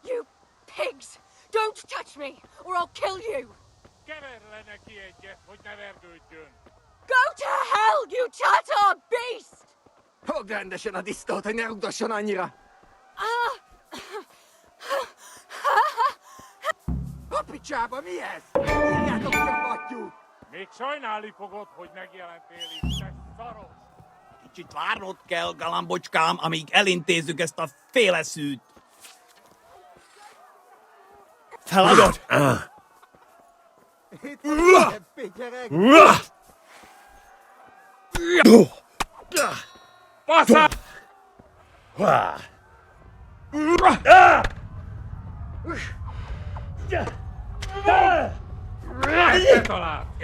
You pigs! Don't touch me, or I'll kill you! Go to hell, you Tatar beast! Ogląda się na istotę, nie rób do sionanira. Opicsába, mi ez? Írjátok ki a battyút! Még sajnálni fogod, hogy megjelentél itt, te szaros! Kicsit várnod kell, galambocskám, amíg elintézzük ezt a féleszűt. Feladod! Itt van a gyerek! Basszá! Ezt talált!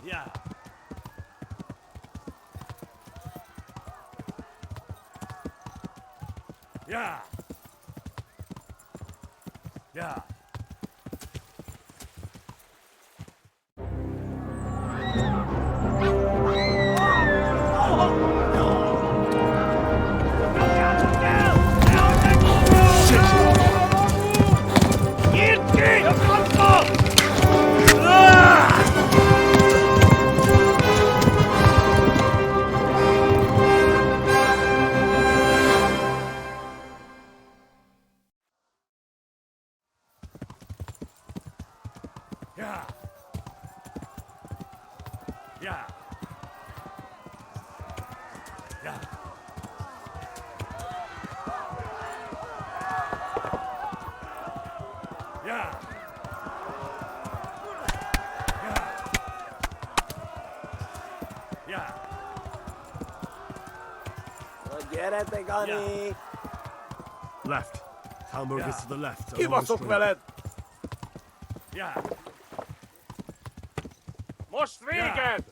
Yeah. Yeah. Yeah. Yeah. Yeah. Yeah. Yeah. Yeah. Gyere, Gani! Left. Hamburg is to the left. along the Kibaszok street. veled! Yeah. Most véged!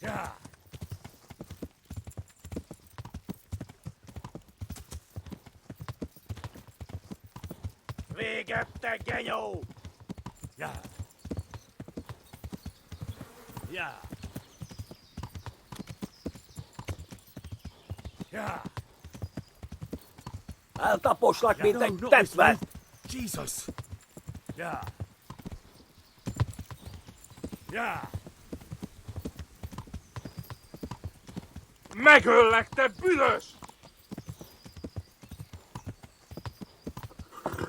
Yeah. Véget, te genyó! Yeah. Yeah. Yeah. Eltaposlak, mint No, egy not this way. tetvet! Jesus. Yeah. Yeah. Megöllek, te büdös!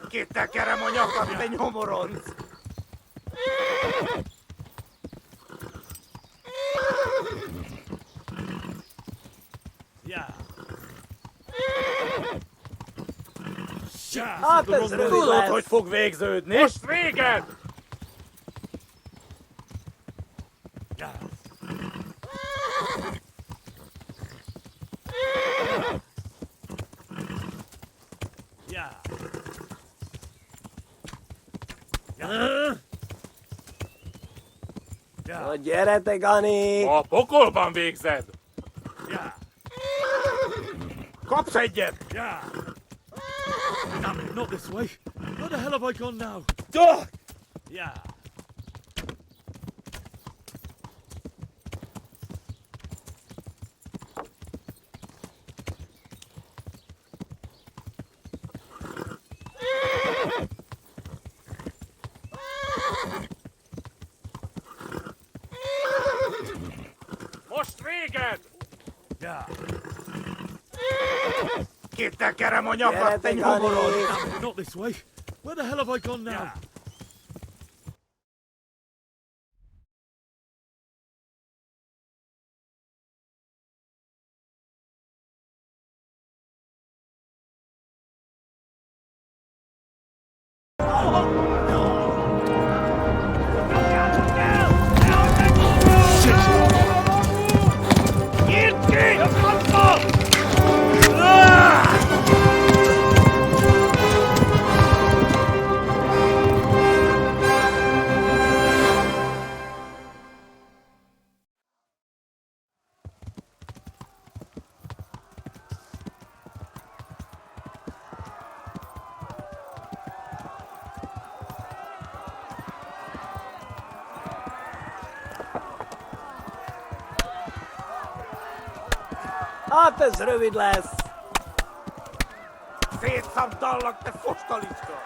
Kitekerem a nyakat, te nyomoronc! Yeah. Yeah. Hát ez rövid Tudod, lesz! hogy fog végződni? Most véged! Yeah. Yeah. Yeah. Na gyere, te Gani! A pokolban végzed! Yeah. Kapsz egyet! Yeah. Damn it, not this way. Where the hell have I gone now? Duh! Yeah. Most véged! Yeah. Kitekerem a Gyere, nyakat, te te Gani! nyomoronc! Damn it, not this way. Where the hell have I gone now? Yeah. Hát ez rövid lesz! Szétszabdallak, te fostalicska!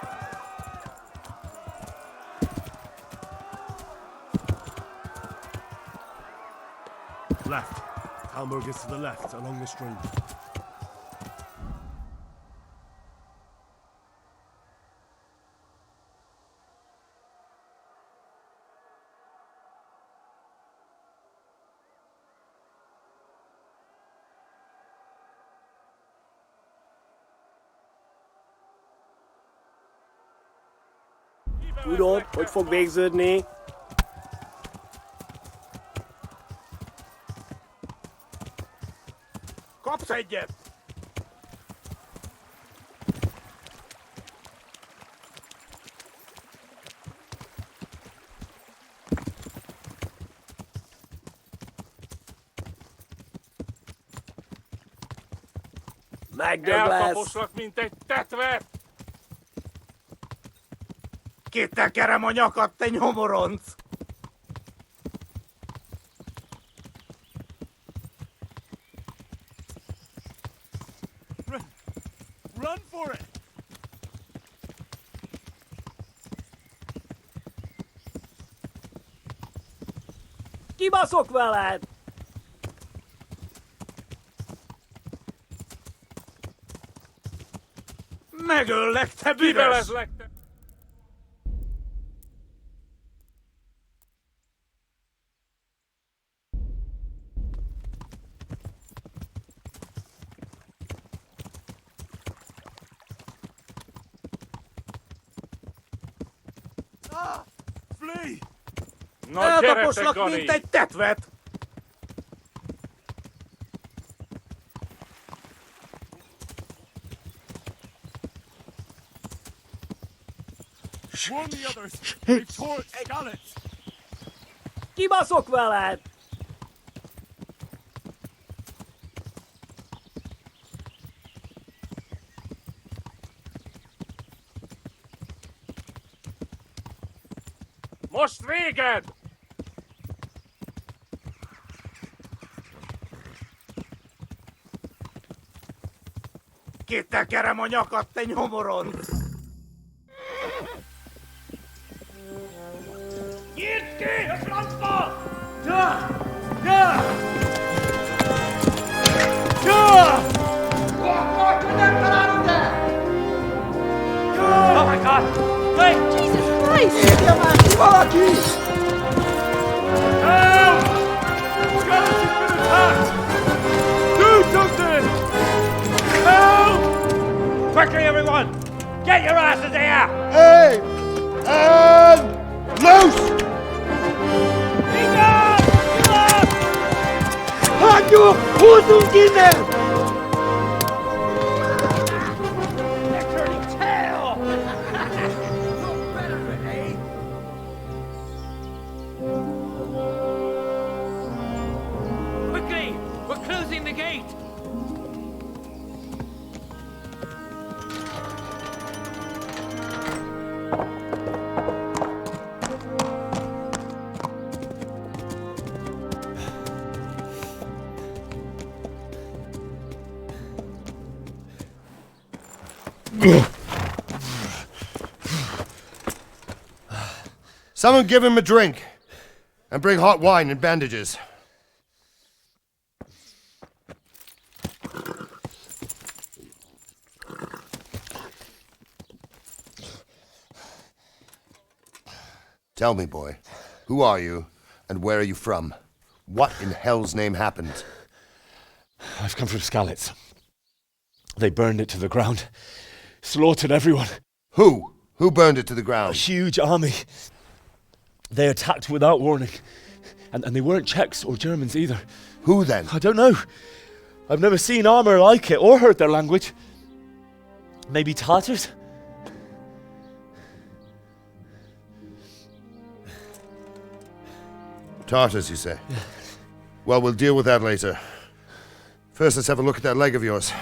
Left. Hamburg is to the left, along the stream. Tudod, hogy fog végződni? Kapsz egyet! Megdöglesz. Eltaposlak, mint egy tetvet! Kitekerem a nyakat, te nyomoronc! Run for it! Kibaszok veled! Megöllek, te büdös! Kivelezlek, te! Flee! Na gyere, te Eltaposlak, Gani! mint egy tetvet! Warn the others! They've tore scallops! Kibaszok veled! Most véged! Kitekerem a nyakat, te nyomoronc! Nyitd ki a francba! Ja! Ja! Ja! Oh my God! Hey! Jesus Christ! Írja már ki valaki! Help! Skeleton's been attacked! Do something! Help! Quickly, everyone! Get your asses here! Hey! And loose! Hagyjuk! Húzzunk innen! Quickly! We're closing the gate! Someone give him a drink. And bring hot wine and bandages. Tell me, boy, who are you and where are you from? What in hell's name happened? I've come from Skalitz. They burned it to the ground. Slaughtered everyone. Who? Who burned it to the A ground? huge army. They attacked without warning. And they weren't Czechs or Germans either. Who then? I don't know. I've never seen armor like it or heard their language. Maybe Tatars? Tartars, you say? Well, we'll deal with that later. First, let's have a look at that leg of yours.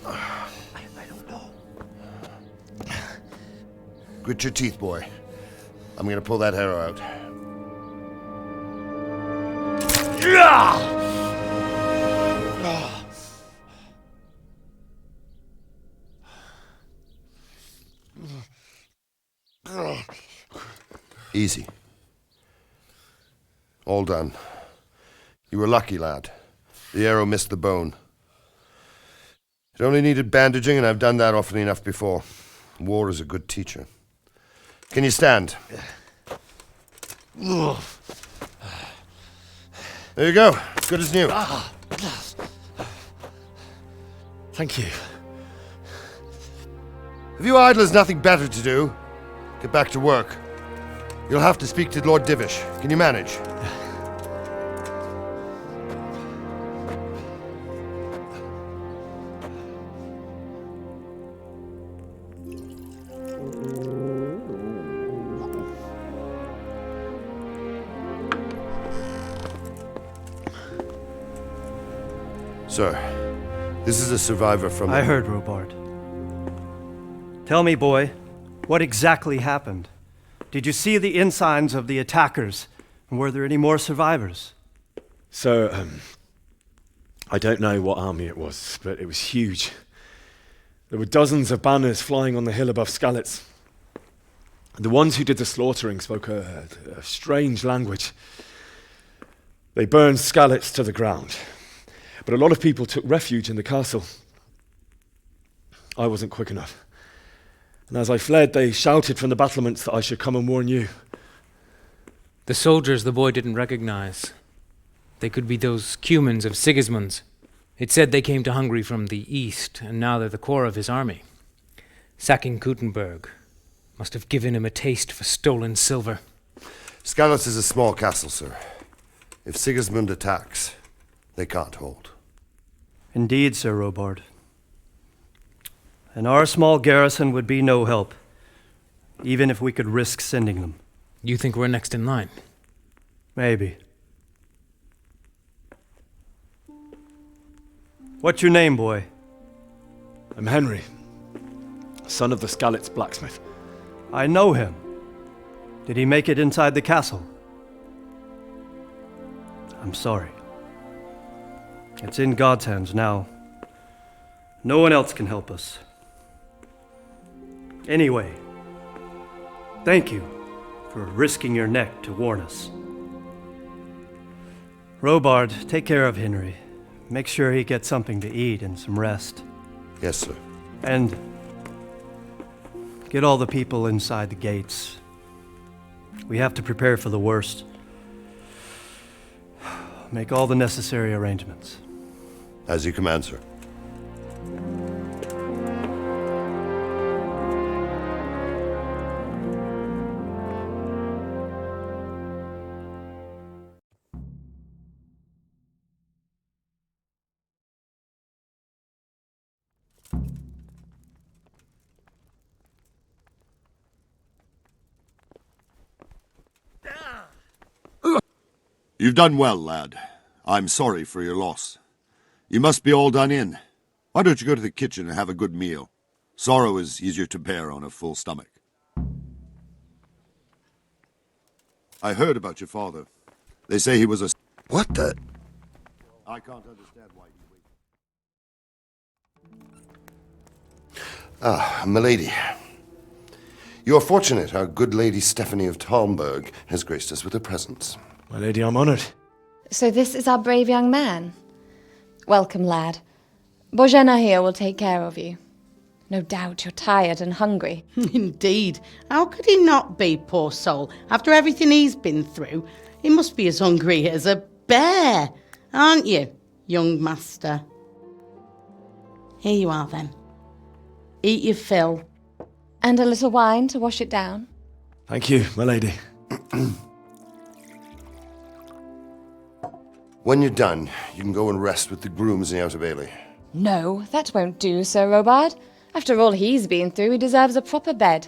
I don't know. Grit your teeth, boy. I'm gonna pull that arrow out. Easy. All done. You were lucky, lad. The arrow missed the bone. It only needed bandaging, and I've done that often enough before. War is a good teacher. Can you stand? There you go. Good as new. Thank you. Have you idlers nothing better to do? Get back to work. You'll have to speak to Lord Divish. Can you manage? Sir, This is a survivor from... I heard, Robard. Tell me, boy, what exactly happened? Did you see the ensigns of the attackers? And were there any more survivors? So, I don't know what army it was, but it was huge. There were dozens of banners flying on the hill above Skalitz. The ones who did the slaughtering spoke a strange language. They burned Skalitz to the ground, but a lot of people took refuge in the castle. I wasn't quick enough. And as I fled, they shouted from the battlements that I should come and warn you. The soldiers the boy didn't recognize. They could be those Cumans of Sigismund's. It said they came to Hungary from the east, and now they're the core of his army. Sacking Kuttenberg must have given him a taste for stolen silver. Skalitz is a small castle, sir. If Sigismund attacks, they can't hold. Indeed, Sir Robard. And our small garrison would be no help, even if we could risk sending them. You think we're next in line? Maybe. What's your name, boy? I'm Henry, son of the Skalitz blacksmith. I know him. Did he make it inside the castle? I'm sorry. It's in God's hands now. No one else can help us. Anyway, thank you for risking your neck to warn us. Robard, take care of Henry. Make sure he gets something to eat and some rest. Yes, sir. And get all the people inside the gates. We have to prepare for the worst. Make all the necessary arrangements. As you command, sir. You've done well, lad. I'm sorry for your loss. You must be all done in. Why don't you go to the kitchen and have a good meal? Sorrow is easier to bear on a full stomach. I heard about your father. They say he was a... What the... I can't understand why he... Ah, milady. You are fortunate our good lady Stephanie of Talmberg has graced us with her presence. My lady, I'm honoured. So this is our brave young man. Welcome, lad. Bozhena here will take care of you. No doubt you're tired and hungry. Indeed. How could he not be, poor soul? After everything he's been through, he must be as hungry as a bear, aren't you, young master? Here you are, then. Eat your fill. And a little wine to wash it down. Thank you, my lady. When you're done, you can go and rest with the grooms in the Outer Bailey. No, that won't do, Sir Robard. After all he's been through, he deserves a proper bed.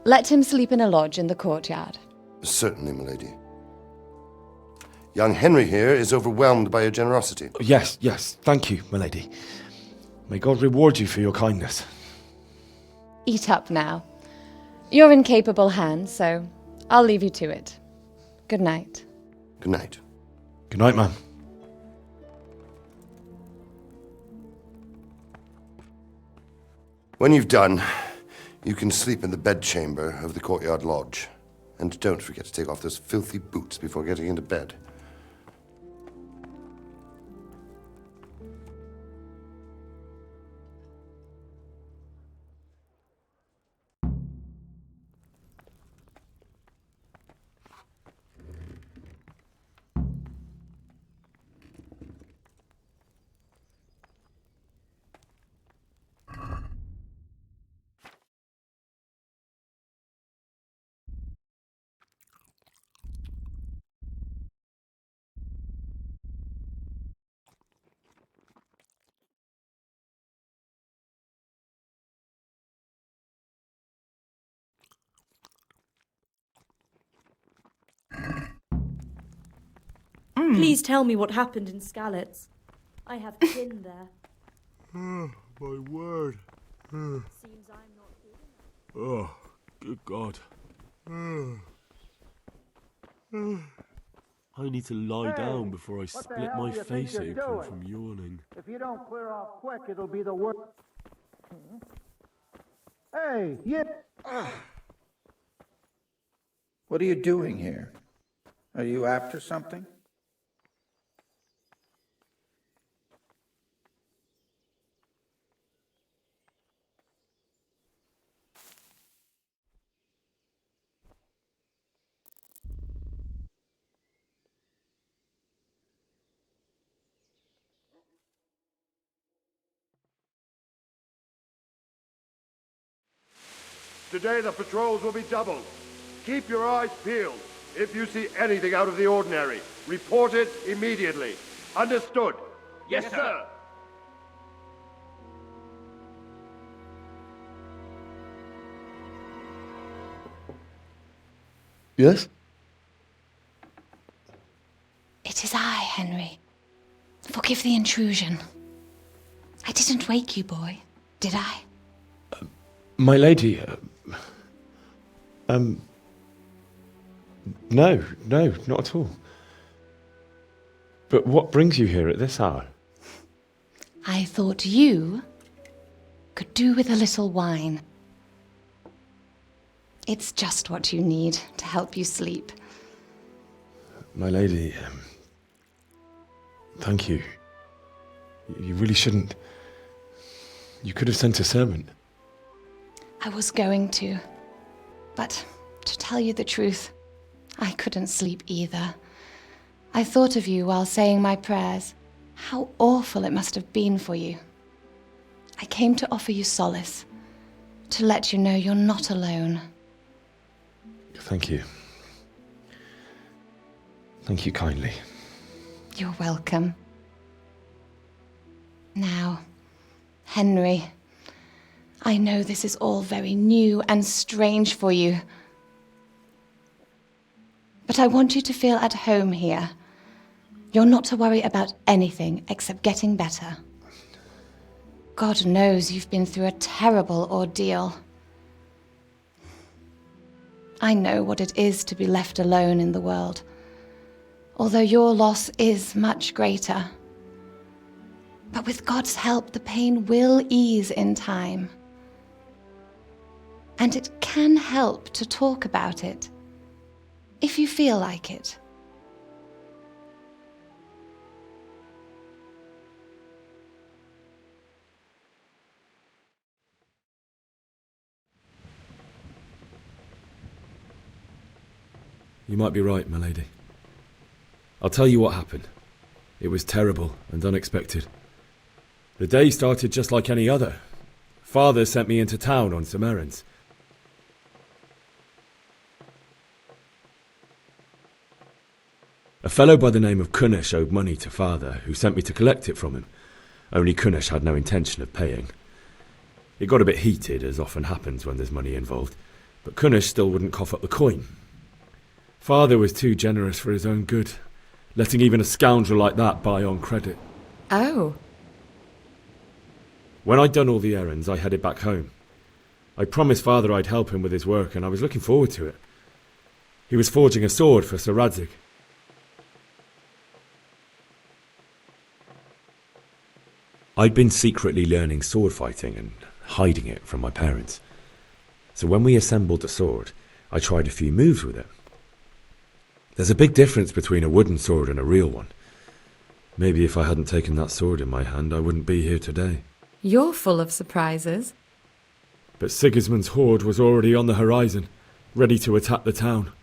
Let him sleep in a lodge in the courtyard. Certainly, milady. Young Henry here is overwhelmed by your generosity. Yes, thank you, my lady. May God reward you for your kindness. Eat up now. You're in capable hands, so I'll leave you to it. Good night. Good night. Good night, ma'am. When you've done, you can sleep in the bedchamber of the courtyard lodge. And don't forget to take off those filthy boots before getting into bed. Please tell me what happened in Skalitz. I have kin there. My word. Seems I'm not good enough. Oh, good God. I need to lie down before I split my face open from yawning. If you don't clear off quick, it'll be the worst. Hey, yeah. What are you doing here? Are you after something? Today the patrols will be doubled. Keep your eyes peeled. If you see anything out of the ordinary, report it immediately. Understood? Yes, sir. Yes? It is I, Henry. Forgive the intrusion. I didn't wake you, boy, did I? My lady, no, not at all. But what brings you here at this hour? I thought you could do with a little wine. It's just what you need to help you sleep. My lady, thank you. You really shouldn't. You could have sent a servant. I was going to, but to tell you the truth, I couldn't sleep either. I thought of you while saying my prayers. How awful it must have been for you. I came to offer you solace, to let you know you're not alone. Thank you. Thank you kindly. You're welcome. Now, Henry, I know this is all very new and strange for you, but I want you to feel at home here. You're not to worry about anything except getting better. God knows you've been through a terrible ordeal. I know what it is to be left alone in the world, although your loss is much greater. But with God's help, the pain will ease in time. And it can help to talk about it, if you feel like it. You might be right, my lady. I'll tell you what happened. It was terrible and unexpected. The day started just like any other. Father sent me into town on some errands. A fellow by the name of Kunish owed money to Father, who sent me to collect it from him. Only Kunish had no intention of paying. It got a bit heated, as often happens when there's money involved, but Kunish still wouldn't cough up the coin. Father was too generous for his own good, letting even a scoundrel like that buy on credit. Oh. When I'd done all the errands, I headed back home. I promised Father I'd help him with his work, and I was looking forward to it. He was forging a sword for Sir Radzig. I'd been secretly learning sword fighting and hiding it from my parents. So when we assembled the sword, I tried a few moves with it. There's a big difference between a wooden sword and a real one. Maybe if I hadn't taken that sword in my hand, I wouldn't be here today. You're full of surprises. But Sigismund's horde was already on the horizon, ready to attack the town.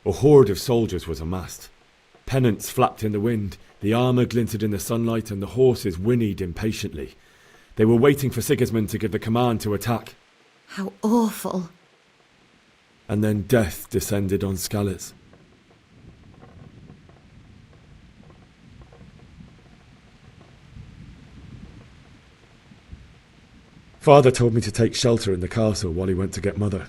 A horde of soldiers was amassed. Pennants flapped in the wind, the armour glinted in the sunlight, and the horses whinnied impatiently. They were waiting for Sigismund to give the command to attack. How awful. And then death descended on Skalitz. Father told me to take shelter in the castle while he went to get Mother.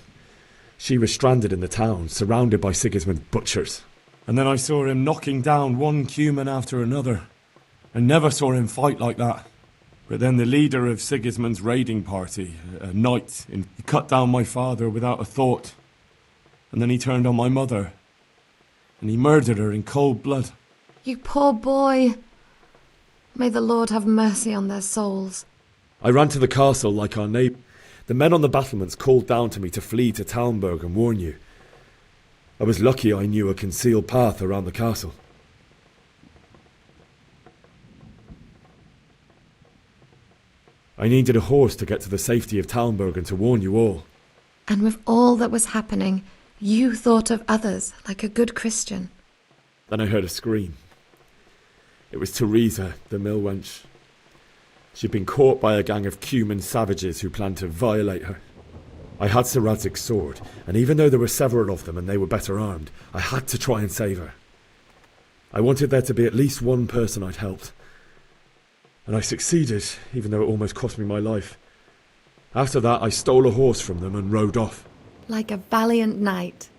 She was stranded in the town, surrounded by Sigismund's butchers. And then I saw him knocking down one Cuman after another. I never saw him fight like that. But then the leader of Sigismund's raiding party, a knight, he cut down my father without a thought. And then he turned on my mother. And he murdered her in cold blood. You poor boy. May the Lord have mercy on their souls. I ran to the castle like our neighbour. The men on the battlements called down to me to flee to Talmberg and warn you. I was lucky I knew a concealed path around the castle. I needed a horse to get to the safety of Talmberg and to warn you all. And with all that was happening, you thought of others like a good Christian. Then I heard a scream. It was Teresa, the mill wench. She'd been caught by a gang of Cuman savages who planned to violate her. I had Sir Radzig's sword, and even though there were several of them and they were better armed, I had to try and save her. I wanted there to be at least one person I'd helped. And I succeeded, even though it almost cost me my life. After that, I stole a horse from them and rode off. Like a valiant knight.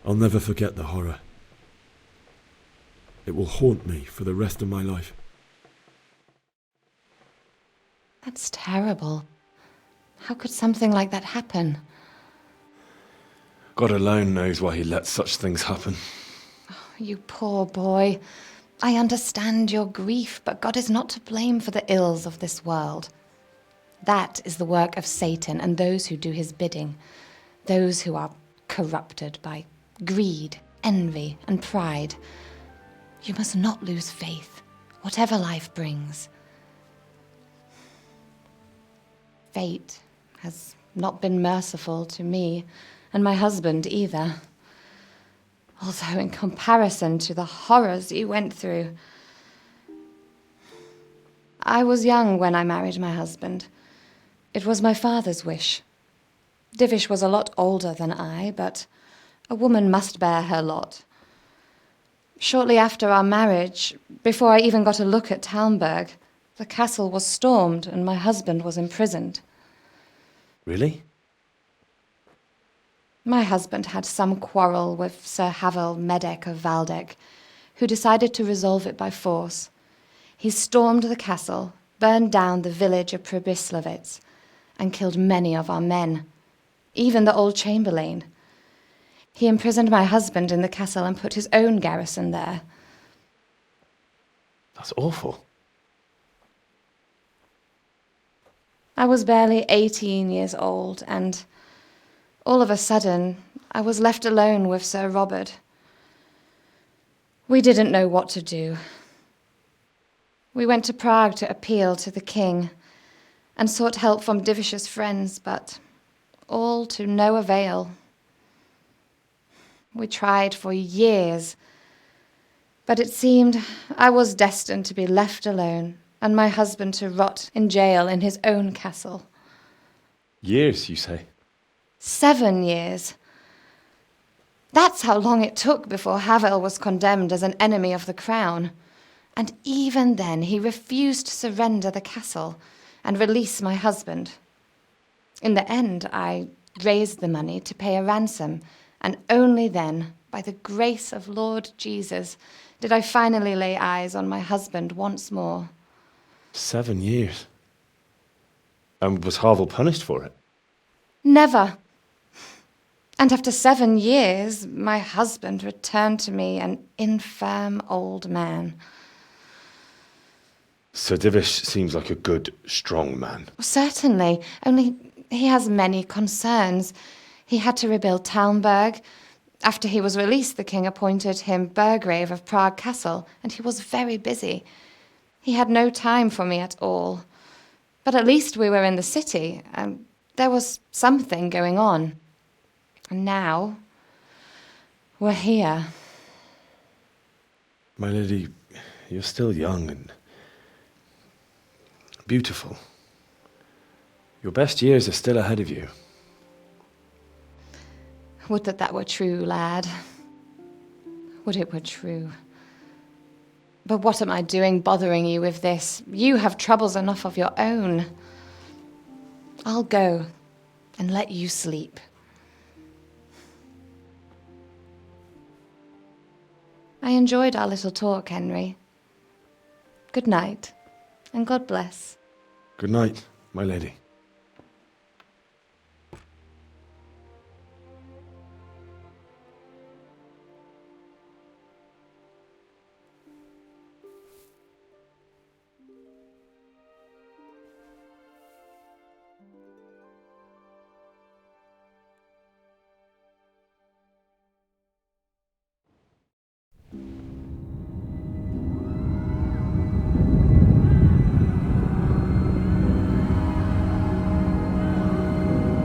I'll never forget the horror. It will haunt me for the rest of my life. That's terrible. How could something like that happen? God alone knows why he lets such things happen. Oh, you poor boy. I understand your grief, but God is not to blame for the ills of this world. That is the work of Satan and those who do his bidding. Those who are corrupted by greed, envy, and pride. You must not lose faith, whatever life brings. Fate has not been merciful to me, and my husband either. Although in comparison to the horrors you went through. I was young when I married my husband. It was my father's wish. Divish was a lot older than I, but a woman must bear her lot. Shortly after our marriage, before I even got a look at Talmberg, the castle was stormed and my husband was imprisoned. Really? My husband had some quarrel with Sir Havel Medek of Valdek, who decided to resolve it by force. He stormed the castle, burned down the village of Pribyslavitz, and killed many of our men, even the old chamberlain. He imprisoned my husband in the castle and put his own garrison there. That's awful. I was barely 18 years old, and all of a sudden, I was left alone with Sir Robert. We didn't know what to do. We went to Prague to appeal to the king and sought help from Divish's friends, but all to no avail. We tried for years, but it seemed I was destined to be left alone and my husband to rot in jail in his own castle. Years, you say? 7 years. That's how long it took before Havel was condemned as an enemy of the crown. And even then he refused to surrender the castle and release my husband. In the end, I raised the money to pay a ransom, and only then, by the grace of Lord Jesus, did I finally lay eyes on my husband once more. 7 years? And was Havel punished for it? Never. And after 7 years, my husband returned to me an infirm old man. Sir Divish seems like a good, strong man. Certainly, only he has many concerns. He had to rebuild Talmberg. After he was released, the king appointed him Burgrave of Prague Castle, and he was very busy. He had no time for me at all. But at least we were in the city, and there was something going on. And now, we're here. My lady, you're still young and beautiful. Your best years are still ahead of you. Would that that were true, lad. Would it were true. But what am I doing bothering you with this? You have troubles enough of your own. I'll go and let you sleep. I enjoyed our little talk, Henry. Good night, and God bless. Good night, my lady.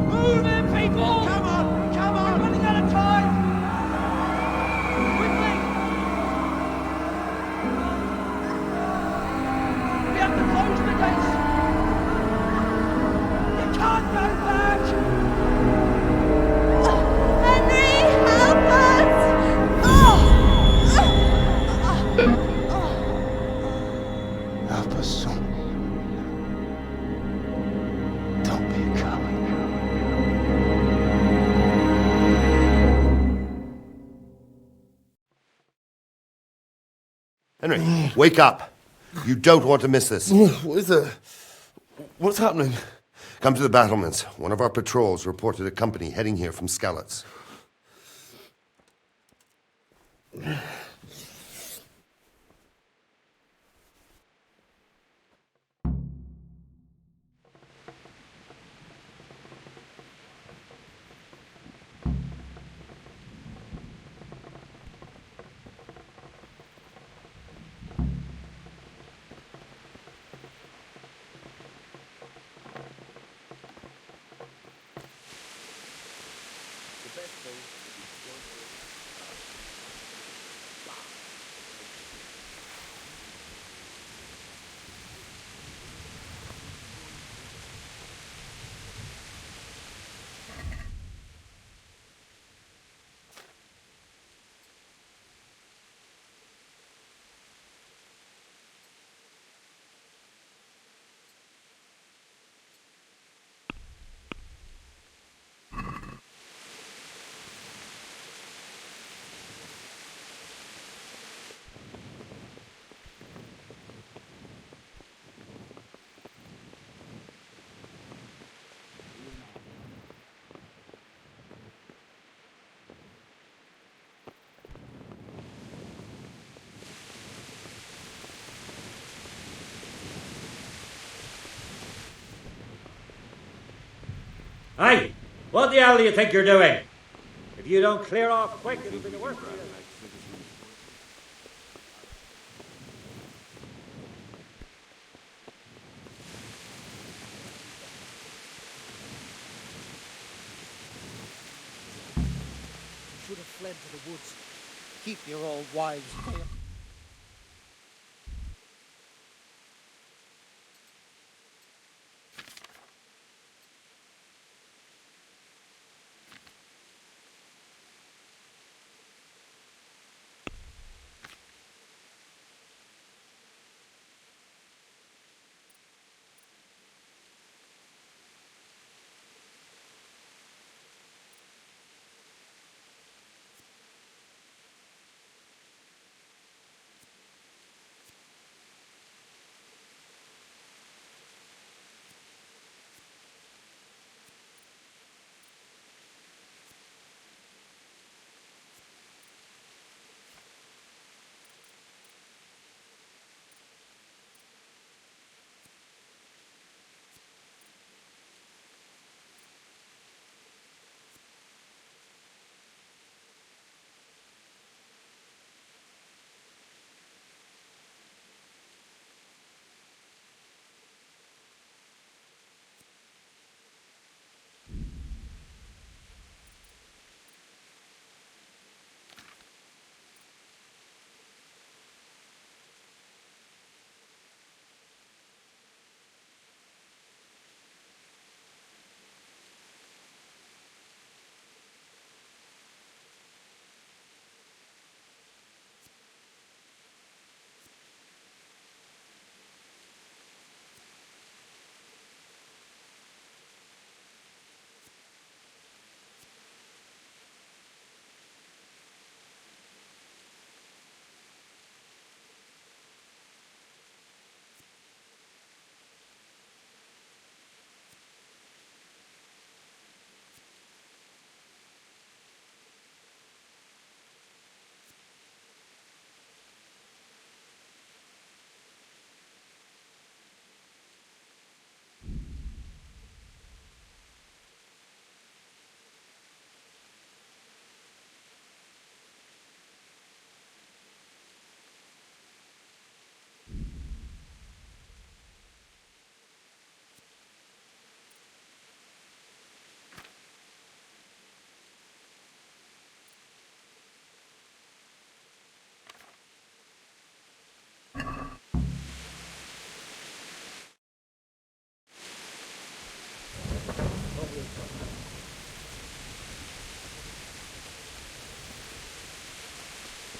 Move it, people! Come on! Come on! We're running out of time! Quickly! We have to close the gates! You can't go back! Henry, help us! Help us, son. Don't be a coward. Henry, wake up. You don't want to miss this. What is it? What's happening? Come to the battlements. One of our patrols reported a company heading here from Skalitz. Hey, what the hell do you think you're doing? If you don't clear off quick, it'll be the worst for you. Should have fled to the woods. Keep your old wives quiet.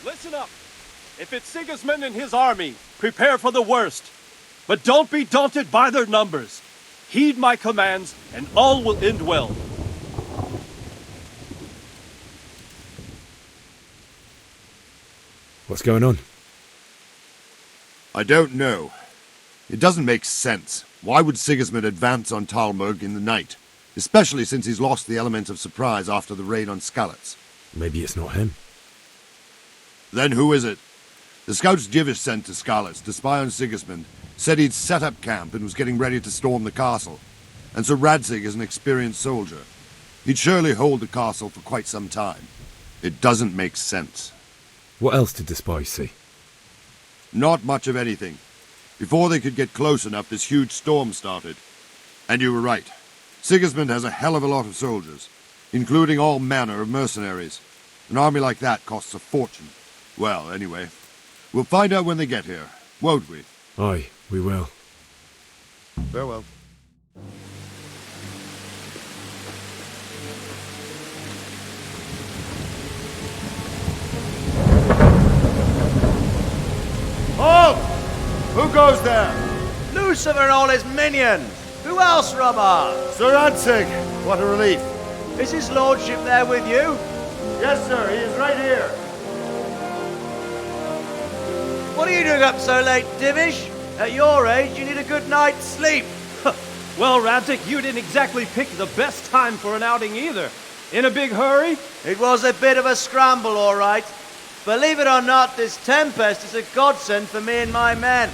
Listen up. If it's Sigismund and his army, prepare for the worst. But don't be daunted by their numbers. Heed my commands, and all will end well. What's going on? I don't know. It doesn't make sense. Why would Sigismund advance on Talmberg in the night? Especially since he's lost the element of surprise after the raid on Skalitz. Maybe it's not him. Then who is it? The scouts Jivish sent to Skalitz to spy on Sigismund said he'd set up camp and was getting ready to storm the castle. And Sir Radzig is an experienced soldier. He'd surely hold the castle for quite some time. It doesn't make sense. What else did the spies see? Not much of anything. Before they could get close enough, this huge storm started. And you were right. Sigismund has a hell of a lot of soldiers, including all manner of mercenaries. An army like that costs a fortune. Well, anyway, we'll find out when they get here, won't we? Aye, we will. Farewell. Halt! Who goes there? Lucifer and all his minions. Who else, Robber? Sir Radzig, what a relief. Is his lordship there with you? Yes, sir, he is right here. What are you doing up so late, Divish? At your age, you need a good night's sleep. Well, Radzig, you didn't exactly pick the best time for an outing either. In a big hurry? It was a bit of a scramble, all right. Believe it or not, this tempest is a godsend for me and my men.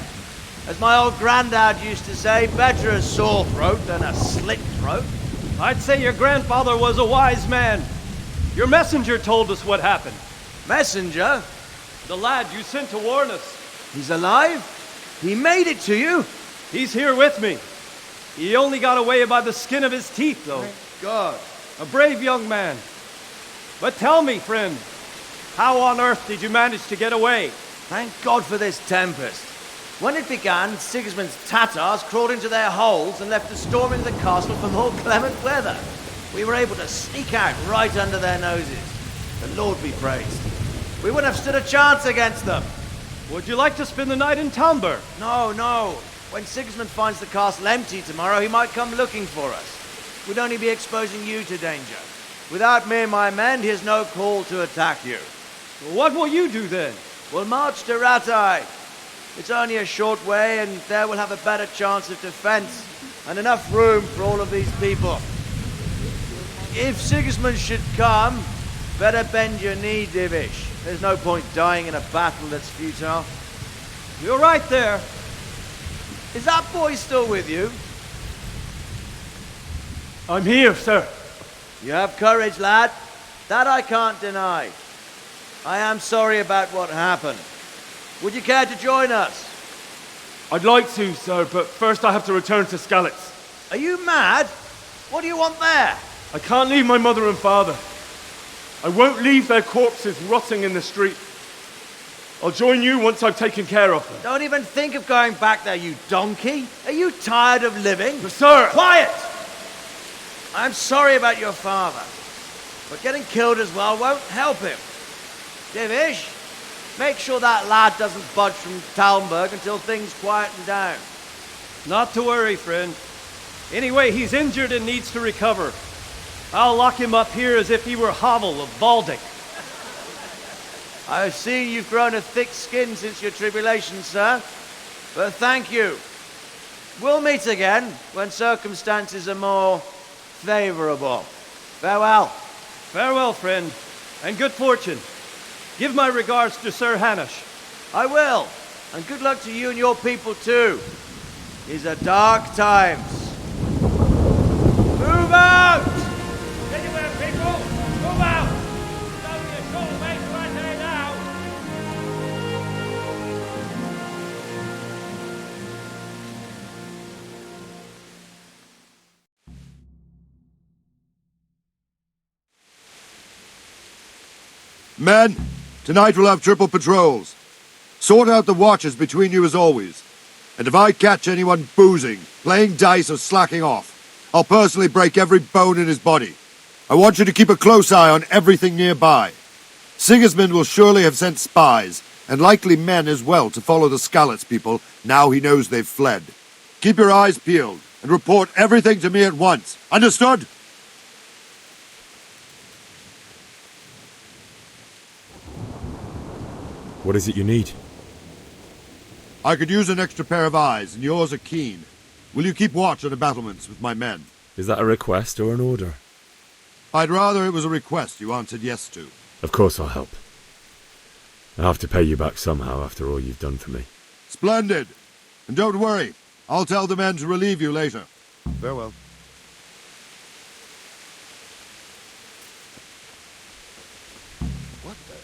As my old granddad used to say, better a sore throat than a slit throat. I'd say your grandfather was a wise man. Your messenger told us what happened. Messenger? The lad you sent to warn us. He's alive? He made it to you? He's here with me. He only got away by the skin of his teeth, though. Thank God. A brave young man. But tell me, friend, how on earth did you manage to get away? Thank God for this tempest. When it began, Sigismund's Tatars crawled into their holes and left us storming the castle for more clement weather. We were able to sneak out right under their noses. The Lord be praised. We wouldn't have stood a chance against them. Would you like to spend the night in Talmberg? No. When Sigismund finds the castle empty tomorrow, he might come looking for us. We'd only be exposing you to danger. Without me and my men, he has no call to attack you. What will you do then? We'll march to Ratai. It's only a short way, and there we'll have a better chance of defense and enough room for all of these people. If Sigismund should come, better bend your knee, Divish. There's no point dying in a battle that's futile. You're right there. Is that boy still with you? I'm here, sir. You have courage, lad. That I can't deny. I am sorry about what happened. Would you care to join us? I'd like to, sir, but first I have to return to Skalitz. Are you mad? What do you want there? I can't leave my mother and father. I won't leave their corpses rotting in the street. I'll join you once I've taken care of them. Don't even think of going back there, you donkey. Are you tired of living? But sir! Quiet! I'm sorry about your father, but getting killed as well won't help him. Divish, make sure that lad doesn't budge from Talmberg until things quieten down. Not to worry, friend. Anyway, he's injured and needs to recover. I'll lock him up here as if he were Havel of Valdic. I've seen you've grown a thick skin since your tribulation, sir. But thank you. We'll meet again when circumstances are more favorable. Farewell. Farewell, friend, and good fortune. Give my regards to Sir Hanush. I will. And good luck to you and your people, too. These are dark times. Move out! Anywhere, people! Move out! It's only a short way to right here now! Men, tonight we'll have triple patrols. Sort out the watches between you as always. And if I catch anyone boozing, playing dice or slacking off, I'll personally break every bone in his body. I want you to keep a close eye on everything nearby. Sigismund will surely have sent spies, and likely men as well, to follow the Skalitz people now he knows they've fled. Keep your eyes peeled, and report everything to me at once. Understood? What is it you need? I could use an extra pair of eyes, and yours are keen. Will you keep watch on the battlements with my men? Is that a request or an order? I'd rather it was a request you answered yes to. Of course I'll help. I have to pay you back somehow after all you've done for me. Splendid! And don't worry, I'll tell the men to relieve you later. Farewell. What the?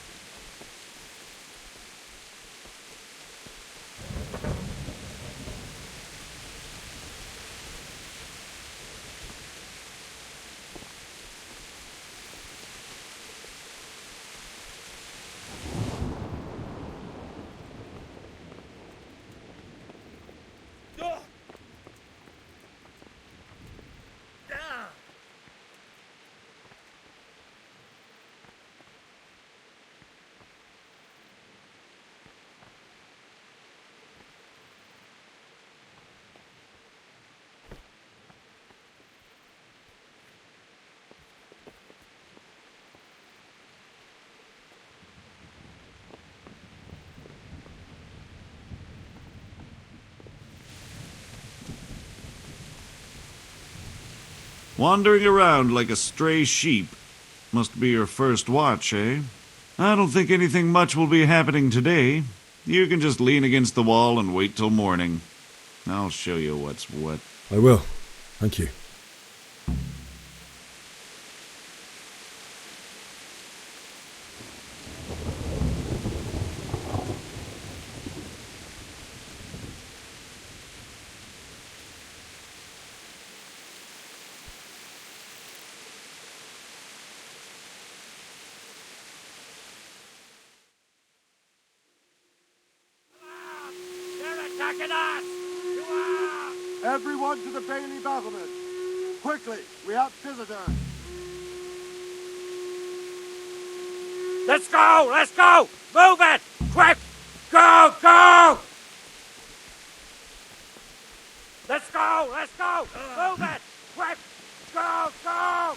Wandering around like a stray sheep. Must be your first watch, eh? I don't think anything much will be happening today. You can just lean against the wall and wait till morning. I'll show you what's what. I will. Thank you. Everyone to the Bailey battlement. Quickly, we have visitors. Let's go! Let's go! Move it! Quick! Go! Go! Let's go! Let's go! Move it! Quick! Go! Go!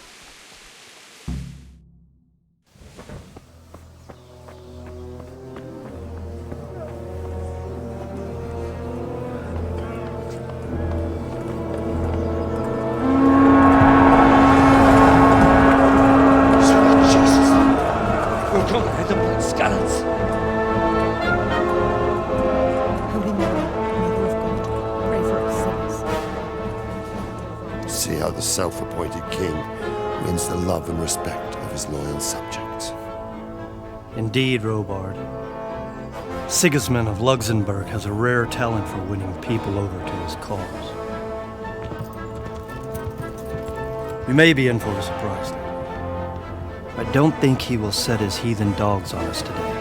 See how the self-appointed king wins the love and respect of his loyal subjects. Indeed, Robard. Sigismund of Luxembourg has a rare talent for winning people over to his cause. We may be in for a surprise, though. I don't think he will set his heathen dogs on us today.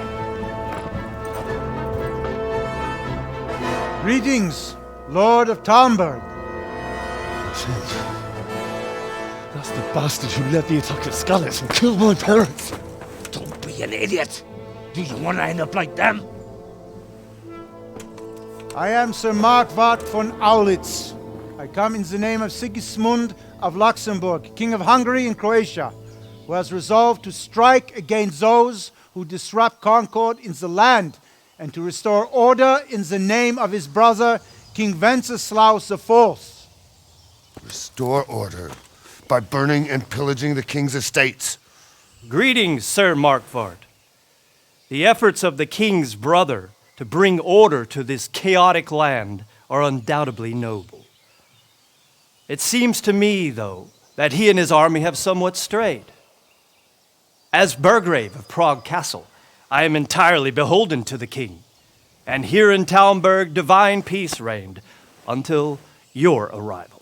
Greetings, Lord of Talmberg. That's the bastard who led the attack at Skalitz and killed my parents. Don't be an idiot! Do you want to end up like them? I am Sir Markwart von Aulitz. I come in the name of Sigismund of Luxembourg, King of Hungary and Croatia, who has resolved to strike against those who disrupt concord in the land and to restore order in the name of his brother, King Wenceslaus IV. Restore order by burning and pillaging the king's estates. Greetings, Sir Markwart. The efforts of the king's brother to bring order to this chaotic land are undoubtedly noble. It seems to me, though, that he and his army have somewhat strayed. As Burgrave of Prague Castle, I am entirely beholden to the king, and here in Talmberg divine peace reigned until your arrival.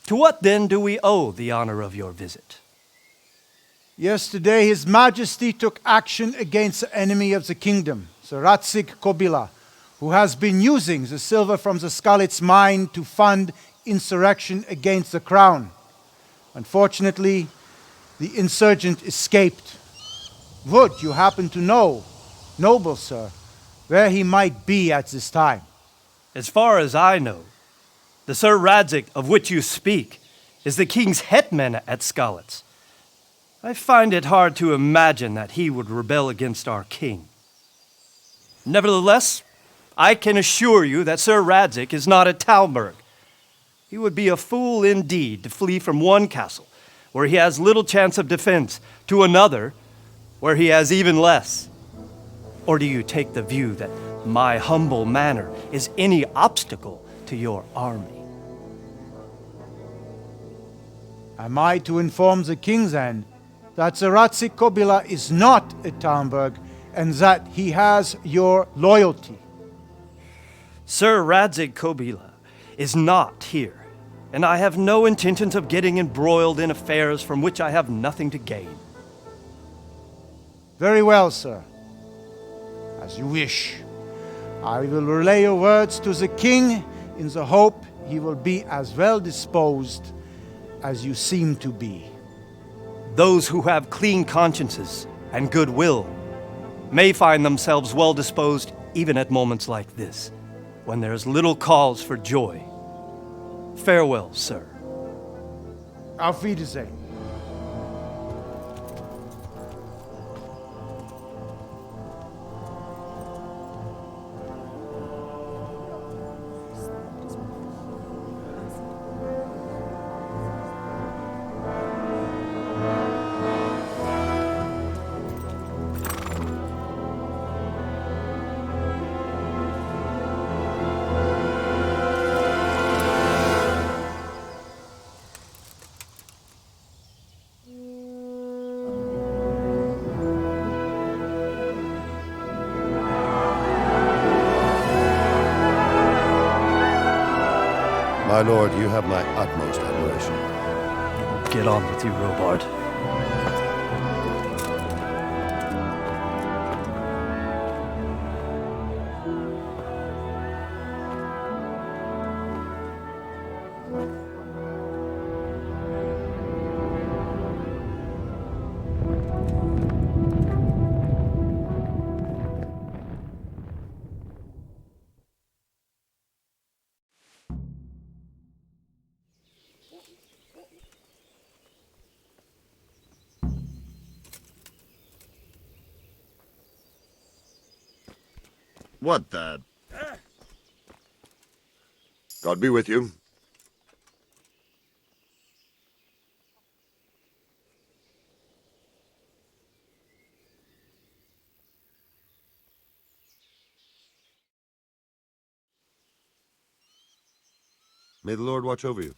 To what then do we owe the honor of your visit? Yesterday, His Majesty took action against the enemy of the kingdom, Sir Radzig Kobyla, who has been using the silver from the Skalitz mine to fund insurrection against the crown. Unfortunately, the insurgent escaped. Would you happen to know, noble sir, where he might be at this time? As far as I know, the Sir Radzig of which you speak is the king's hetman at Skalitz. I find it hard to imagine that he would rebel against our king. Nevertheless, I can assure you that Sir Radzig is not at Talmberg. He would be a fool indeed to flee from one castle, where he has little chance of defense, to another, where he has even less. Or do you take the view that my humble manner is any obstacle to your army? Am I to inform the king then that Sir Radzig Kobyla is not at Talmberg and that he has your loyalty? Sir Radzig Kobyla is not here, and I have no intentions of getting embroiled in affairs from which I have nothing to gain. Very well, sir. As you wish. I will relay your words to the king in the hope he will be as well disposed as you seem to be. Those who have clean consciences and goodwill may find themselves well disposed even at moments like this, when there is little cause for joy. Farewell, sir. Auf Wiedersehen. My lord, you have my utmost admiration. Get on with you, Robard. What the? God be with you. May the Lord watch over you.